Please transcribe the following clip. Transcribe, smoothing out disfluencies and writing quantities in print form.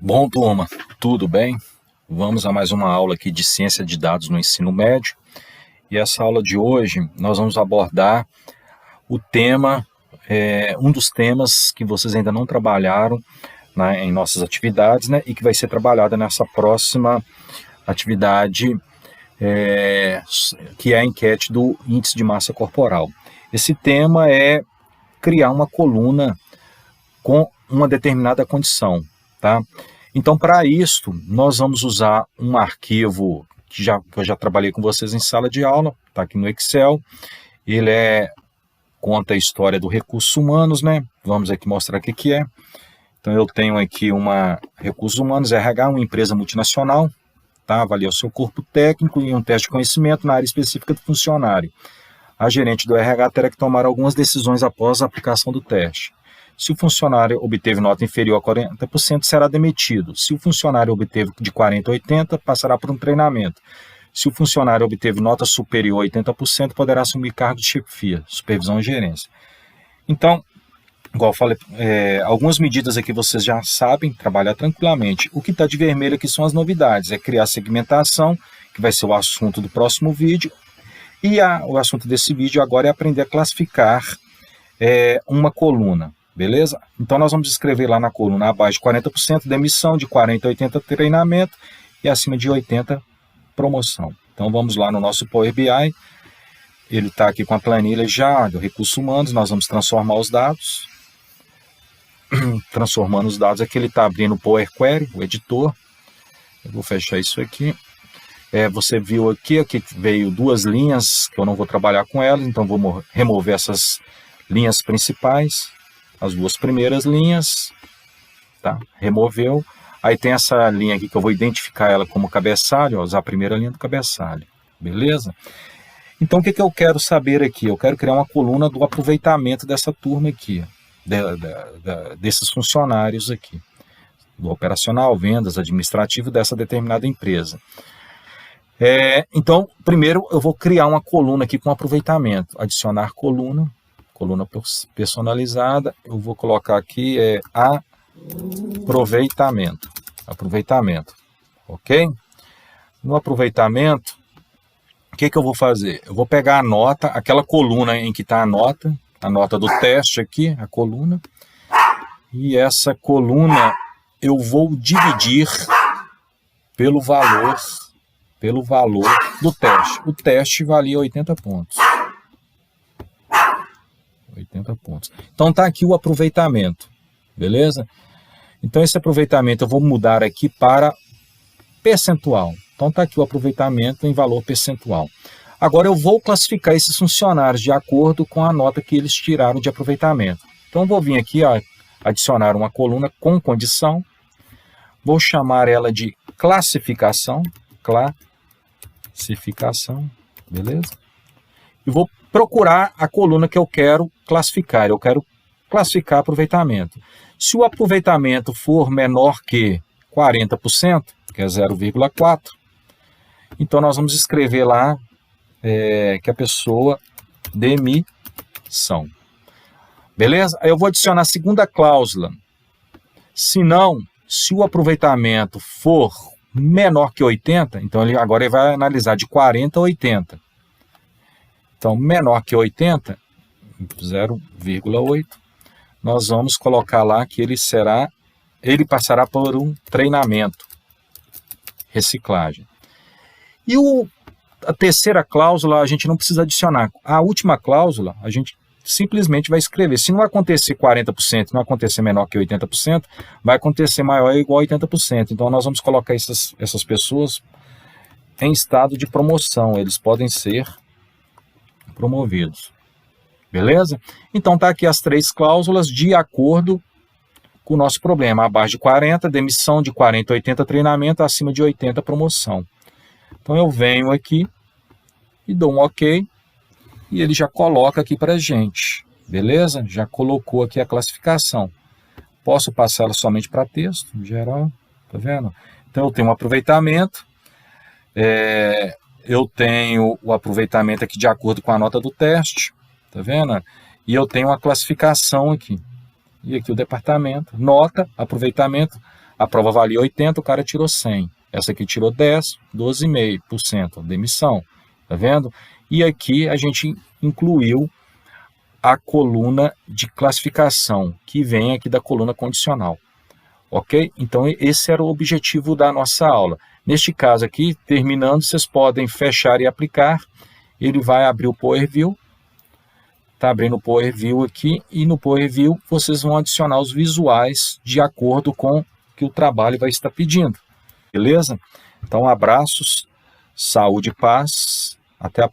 Bom, turma, tudo bem? Vamos a mais uma aula aqui de ciência de dados no ensino médio. E essa aula de hoje nós vamos abordar o tema, um dos temas que vocês ainda não trabalharam em nossas atividades, né? E que vai ser trabalhada nessa próxima atividade, que é a enquete do índice de massa corporal. Esse tema é criar uma coluna com uma determinada condição, tá? Então, para isso, nós vamos usar um arquivo que eu já trabalhei com vocês em sala de aula, está aqui no Excel. Ele conta a história do recursos humanos, né? Vamos aqui mostrar o que é. Então, eu tenho aqui recursos humanos, RH, uma empresa multinacional, tá? Avalia o seu corpo técnico e um teste de conhecimento na área específica do funcionário. A gerente do RH terá que tomar algumas decisões após a aplicação do teste. Se o funcionário obteve nota inferior a 40%, será demitido. Se o funcionário obteve de 40% a 80%, passará por um treinamento. Se o funcionário obteve nota superior a 80%, poderá assumir cargo de chefia, supervisão e gerência. Então, igual eu falei, algumas medidas aqui vocês já sabem trabalhar tranquilamente. O que está de vermelho aqui são as novidades. É criar segmentação, que vai ser o assunto do próximo vídeo. E o assunto desse vídeo agora é aprender a classificar uma coluna. Beleza? Então nós vamos escrever lá na coluna abaixo de 40% demissão, de 40% a 80% treinamento e acima de 80% promoção. Então vamos lá no nosso Power BI, ele está aqui com a planilha já do recursos humanos, nós vamos transformar os dados, transformando os dados aqui, ele está abrindo o Power Query, o editor, eu vou fechar isso aqui. Você viu aqui veio duas linhas, que eu não vou trabalhar com elas, então vou remover essas linhas principais. As duas primeiras linhas, tá? Removeu. Aí tem essa linha aqui que eu vou identificar ela como cabeçalho, usar a primeira linha do cabeçalho, beleza? Então o que eu quero saber aqui? Eu quero criar uma coluna do aproveitamento dessa turma aqui, desses funcionários aqui, do operacional, vendas, administrativo dessa determinada empresa. Então, primeiro eu vou criar uma coluna aqui com aproveitamento, adicionar coluna personalizada, eu vou colocar aqui aproveitamento, ok? No aproveitamento, o que eu vou fazer? Eu vou pegar a nota, aquela coluna em que está a nota do teste aqui, a coluna, e essa coluna eu vou dividir pelo valor do teste. O teste valia 80 pontos. 80 pontos. Então está aqui o aproveitamento, beleza? Então esse aproveitamento eu vou mudar aqui para percentual. Então está aqui o aproveitamento em valor percentual. Agora eu vou classificar esses funcionários de acordo com a nota que eles tiraram de aproveitamento. Então eu vou vir aqui, adicionar uma coluna com condição, vou chamar ela de classificação, beleza? E vou procurar a coluna que eu quero classificar. Eu quero classificar aproveitamento. Se o aproveitamento for menor que 40%, que é 0,4, então nós vamos escrever lá que a pessoa demissão. Beleza? Aí eu vou adicionar a segunda cláusula. Se o aproveitamento for menor que 80, então agora ele vai analisar de 40 a 80. Então, menor que 80, 0,8, nós vamos colocar lá que ele passará por um treinamento, reciclagem. E a terceira cláusula a gente não precisa adicionar. A última cláusula a gente simplesmente vai escrever. Se não acontecer 40%, não acontecer menor que 80%, vai acontecer maior ou igual a 80%. Então, nós vamos colocar essas pessoas em estado de promoção. Eles podem ser promovidos, beleza? Então tá aqui as três cláusulas de acordo com o nosso problema, abaixo de 40, demissão, de 40 a 80, treinamento, acima de 80, promoção. Então eu venho aqui e dou um ok, e ele já coloca aqui para a gente, beleza? Já colocou aqui a classificação. Posso passar ela somente para texto, em geral, tá vendo? Então eu tenho um aproveitamento, eu tenho o aproveitamento aqui de acordo com a nota do teste, tá vendo? E eu tenho uma classificação aqui. E aqui o departamento, nota, aproveitamento, A prova valia 80, o cara tirou 100. Essa aqui tirou 10, 12,5%, demissão. Tá vendo? E aqui a gente incluiu a coluna de classificação, que vem aqui da coluna condicional. Ok? Então esse era o objetivo da nossa aula. Neste caso aqui, terminando, vocês podem fechar e aplicar. Ele vai abrir o Power View. Está abrindo o Power View aqui, e no Power View vocês vão adicionar os visuais de acordo com o que o trabalho vai estar pedindo. Beleza? Então, abraços, saúde e paz, até a próxima.